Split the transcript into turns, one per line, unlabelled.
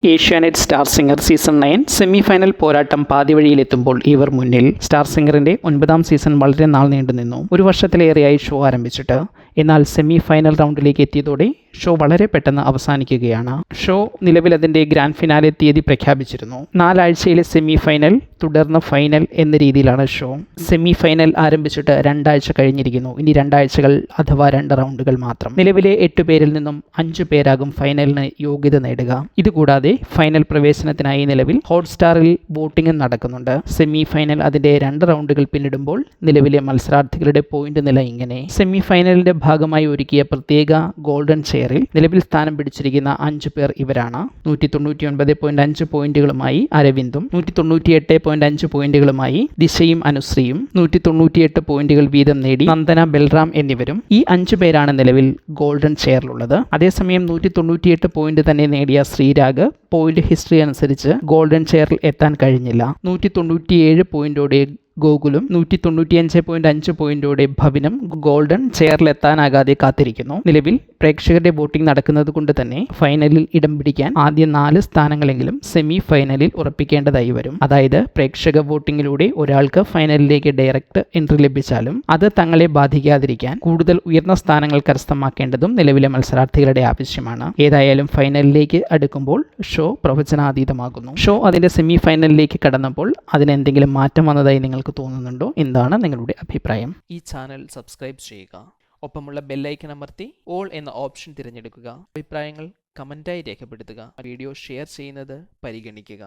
Asianet star singer season 9 semi final പോരാട്ടം പാതിവഴിയിലെത്തുമ്പോൾ ഇവർ മുന്നിൽ. സ്റ്റാർ സിംഗറിന്റെ 9ാം സീസൺ വളരെ നാൾ നീണ്ടുനിന്നു. ഒരു വർഷത്തിലേറെയായി ഷോ ആരംഭിച്ചിട്ട്. എന്നാൽ സെമി ഫൈനൽ റൗണ്ടിലേക്ക് എത്തിയതോടെ ഷോ വളരെ പെട്ടെന്ന് അവസാനിക്കുകയാണ്. ഷോ നിലവിൽ അതിൻ്റെ ഗ്രാൻഡ് ഫിനാലെ തീയതി പ്രഖ്യാപിച്ചിരുന്നു. 4 ആഴ്ചയിലെ സെമി ഫൈനൽ തുടർന്ന് ഫൈനൽ എന്ന രീതിയിലാണ് ഷോ. സെമി ഫൈനൽ ആരംഭിച്ചിട്ട് 2 ആഴ്ച കഴിഞ്ഞിരിക്കുന്നു. ഇനി 2 ആഴ്ചകൾ അഥവാ 2 റൗണ്ടുകൾ മാത്രം. നിലവിലെ 8 പേരിൽ നിന്നും 5 പേരാകും ഫൈനലിന് യോഗ്യത നേടുക. ഇതുകൂടാതെ ഫൈനൽ പ്രവേശനത്തിനായി നിലവിൽ ഹോട്ട്സ്റ്റാറിൽ വോട്ടിംഗ് നടക്കുന്നുണ്ട്. സെമി ഫൈനൽ അതിൻ്റെ 2 റൗണ്ടുകൾ പിന്നിടുമ്പോൾ നിലവിലെ മത്സരാർത്ഥികളുടെ പോയിന്റ് നില ഇങ്ങനെ. സെമി ഫൈനലിന്റെ ഭാഗമായി ഒരുക്കിയ പ്രത്യേക ഗോൾഡൻ ചെയറിൽ നിലവിൽ സ്ഥാനം പിടിച്ചിരിക്കുന്ന 5 പേർ ഇവരാണ്. 199.5 പോയിന്റുകളുമായി അരവിന്ദും 198.5 പോയിന്റുകളുമായി ദിശയും അനുശ്രീയും 198 പോയിന്റുകൾ വീതം നേടി നന്ദന ബൽറാം എന്നിവരും. ഈ 5 പേരാണ് നിലവിൽ ഗോൾഡൻ ചെയറിലുള്ളത്. അതേസമയം 198 പോയിന്റ് തന്നെ നേടിയ ശ്രീരാഗ് പോയിന്റ് ഹിസ്റ്ററി അനുസരിച്ച് ഗോൾഡൻ ചെയറിൽ എത്താൻ കഴിഞ്ഞില്ല. 197 പോയിന്റോടെ ഗോകുലും 195.5 പോയിന്റോടെ ഭവിനും ഗോൾഡൻ ചെയറിലെത്താനാകാതെ കാത്തിരിക്കുന്നു. നിലവിൽ പ്രേക്ഷകരുടെ വോട്ടിംഗ് നടക്കുന്നത് കൊണ്ട് തന്നെ ഫൈനലിൽ ഇടം പിടിക്കാൻ ആദ്യ 4 സ്ഥാനങ്ങളെങ്കിലും സെമി ഫൈനലിൽ ഉറപ്പിക്കേണ്ടതായി വരും. അതായത് പ്രേക്ഷക വോട്ടിങ്ങിലൂടെ ഒരാൾക്ക് ഫൈനലിലേക്ക് ഡയറക്റ്റ് എൻട്രി ലഭിച്ചാലും അത് തങ്ങളെ ബാധിക്കാതിരിക്കാൻ കൂടുതൽ ഉയർന്ന സ്ഥാനങ്ങൾ കരസ്ഥമാക്കേണ്ടതും നിലവിലെ മത്സരാർത്ഥികളുടെ ആവശ്യമാണ്. ഏതായാലും ഫൈനലിലേക്ക് അടുക്കുമ്പോൾ ഷോ പ്രവചനാതീതമാകുന്നു. ഷോ അതിന്റെ സെമി ഫൈനലിലേക്ക് കടന്നപ്പോൾ അതിനെന്തെങ്കിലും മാറ്റം വന്നതായി നിങ്ങൾക്ക് തോന്നുന്നുണ്ടോ? എന്താണ് നിങ്ങളുടെ അഭിപ്രായം?
ഈ ചാനൽ സബ്സ്ക്രൈബ് ചെയ്യുക. ഒപ്പമുള്ള ബെല്ലൈക്കൺ അമർത്തി ഓൾ എന്ന ഓപ്ഷൻ തിരഞ്ഞെടുക്കുക. അഭിപ്രായങ്ങൾ കമന്റായി രേഖപ്പെടുത്തുക. വീഡിയോ ഷെയർ ചെയ്യുന്നത് പരിഗണിക്കുക.